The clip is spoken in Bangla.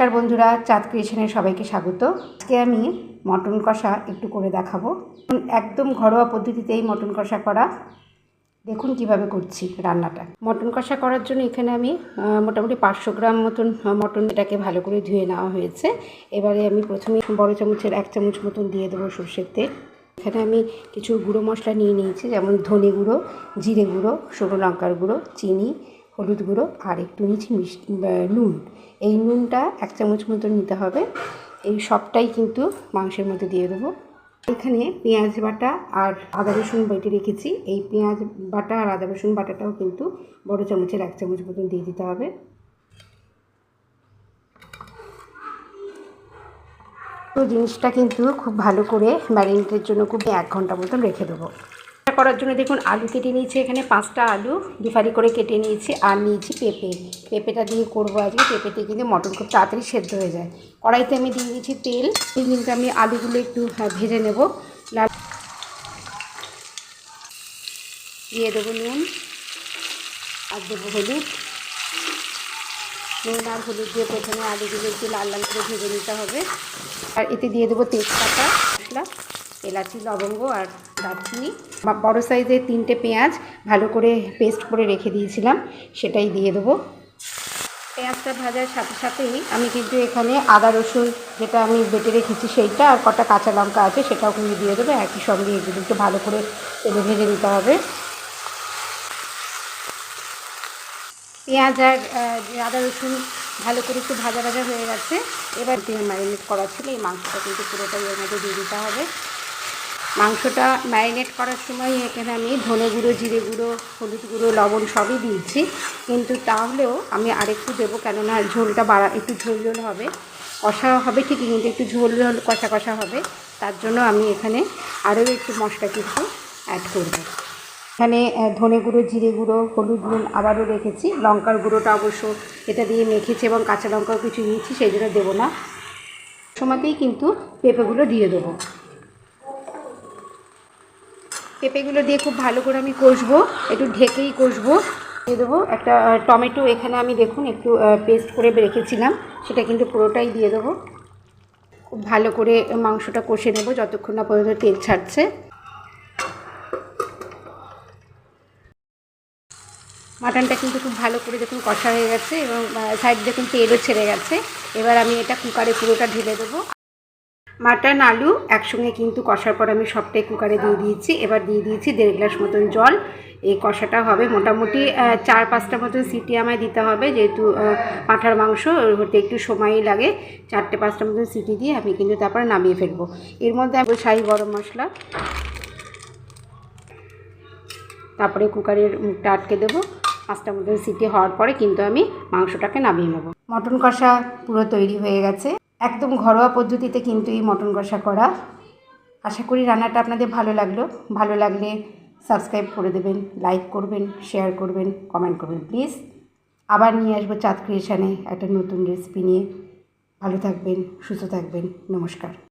নমস্কার বন্ধুরা, চাঁদ ক্রিয়েশনে সবাইকে স্বাগত। আজকে আমি মটন কষা একটু করে দেখাবো। একদম ঘরোয়া পদ্ধতিতেই মটন কষা করা। দেখুন কিভাবে করছি রান্নাটা। মটন কষা করার জন্য এখানে আমি মোটামুটি 500 গ্রাম মতন মটন, এটাকে ভালো করে ধুয়ে নেওয়া হয়েছে। এবারে আমি প্রথমে বড় চামচের 1 চামচ মতন দিয়ে দেবো সর্ষের তেল। এখানে আমি কিছু গুঁড়ো মশলা নিয়ে নিয়েছি, যেমন ধনে গুঁড়ো, জিরে গুঁড়ো, শুকনো লঙ্কার গুঁড়ো, চিনি, হলুদ গুঁড়ো আর একটু নিচ্ছি নুন। এই নুনটা 1 চামচ মতো নিতে হবে। এই সবটাই কিন্তু মাংসের মধ্যে দিয়ে দেবো। এখানে পেঁয়াজ বাটা আর আদা রসুন বেটে রেখেছি। এই পেঁয়াজ বাটা আর আদা রসুন বাটাটাও কিন্তু বড় চামচের 1 চামচ মতন দিয়ে দিতে হবে। তো জিনিসটা কিন্তু খুব ভালো করে ম্যারিনেটের জন্য খুব 1 ঘন্টা মতন রেখে দেবো। করার জন্য দেখুন আলু কেটে নিয়েছি, এখানে 5টা আলু দুফারি করে কেটে নিয়েছি। আর নিয়েছি পেঁপেটা দিয়ে করবো আজকে। পেঁপেতে কিন্তু মটন খুব তাড়াতাড়ি সেদ্ধ হয়ে যায়। কড়াইতে আমি দিয়ে দিয়েছি তেল। কিন্তু আমি আলুগুলো একটু ভেজে নেব। লাল দিয়ে দেবো নুন আর দেবো হলুদ। নুন আর হলুদ দিয়ে প্রথমে আলুগুলো একটু লাল লাল করে ভেজে নিতে হবে। আর এতে দিয়ে দেবো তেজপাতা, মশলা, এলাচি, লবঙ্গ আর দারচিনি। বড়ো সাইজের 3টে পেঁয়াজ ভালো করে পেস্ট করে রেখে দিয়েছিলাম, সেটাই দিয়ে দেবো। পেঁয়াজটা ভাজার সাথে সাথেই আমি কিন্তু এখানে আদা রসুন যেটা আমি বেটে রেখেছি সেইটা আর কটা কাঁচা লঙ্কা আছে সেটাও কিন্তু দিয়ে দেবো। একই সঙ্গে এগুলো একটু ভালো করে তেলে ভেজে নিতে হবে। পেঁয়াজ আর আদা রসুন ভালো করে একটু ভাজা ভাজা হয়ে গেছে। এবার ম্যারিনেট করা ছিল এই মাংসটা কিন্তু পুরোটাই এর মধ্যে দিয়ে দিতে হবে। মাংসটা ম্যারিনেট করার সময় এখানে আমি ধনে গুঁড়ো, জিরে গুঁড়ো, হলুদ গুঁড়ো, লবণ সবই দিয়েছি, কিন্তু তাহলেও আমি আরেকটু দেবো, কেননা ঝোলটা একটু ঝোল ঝোল হবে। কষা হবে ঠিকই, কিন্তু একটু ঝোল ঝোল কষা কষা হবে। তার জন্য আমি এখানে আরও একটু মশলা কিন্তু অ্যাড করব। এখানে ধনে গুঁড়ো, জিরে গুঁড়ো, হলুদ নুন আবারও রেখেছি। লঙ্কার গুঁড়োটা অবশ্য এটা দিয়ে মেখেছি এবং কাঁচা লঙ্কাও কিছু দিয়েছি, সেই জন্য দেবো না। সময়তেই কিন্তু পেঁপেগুলো দিয়ে দেবো। পেঁপেগুলো দিয়ে খুব ভালো করে আমি কষবো, একটু ঢেকেই কষবো। দিয়ে দেবো একটা টমেটো, এখানে আমি দেখুন একটু পেস্ট করে রেখেছিলাম, সেটা কিন্তু পুরোটাই দিয়ে দেবো। খুব ভালো করে মাংসটা কষে নেব যতক্ষণ না পর্যন্ত তেল ছাড়ছে। মাটনটা কিন্তু খুব ভালো করে দেখুন কষা হয়ে গেছে এবং সাইড দেখুন তেলও ছেড়ে গেছে। এবার আমি এটা কুকারে পুরোটা ঢেলে দেবো। মাটন আলু একসঙ্গে কিন্তু কষার পর আমি সবটাই কুকারে দিয়ে দিয়েছি। এবার দিয়ে দিয়েছি 1.5 গ্লাস মতন জল। এই কষাটা হবে মোটামুটি 4-5টা মতন সিটি আমায় দিতে হবে, যেহেতু পাঁঠার মাংস হতে একটু সময়ই লাগে। 4-5টা মতন সিটি দিয়ে আমি কিন্তু তারপর নামিয়ে ফেলবো। এর মধ্যে আমি শাহি গরম মশলা, তারপরে কুকারের মুখটা আটকে দেবো। 5টা মতন সিটি হওয়ার পরে কিন্তু আমি মাংসটাকে নামিয়ে নেব। মটন কষা পুরো তৈরি হয়ে গেছে। একদম ঘরোয়া পদ্ধতিতে কিন্তু এই মটন কষা করা। আশা করি রান্নাটা আপনাদের ভালো লাগলো। ভালো লাগলে সাবস্ক্রাইব করে দেবেন, লাইক করবেন, শেয়ার করবেন, কমেন্ট করবেন প্লিজ। আবার নিয়ে আসবো চাঁদ ক্রিয়েশনে একটা নতুন রেসিপি নিয়ে। ভালো থাকবেন, সুস্থ থাকবেন। নমস্কার।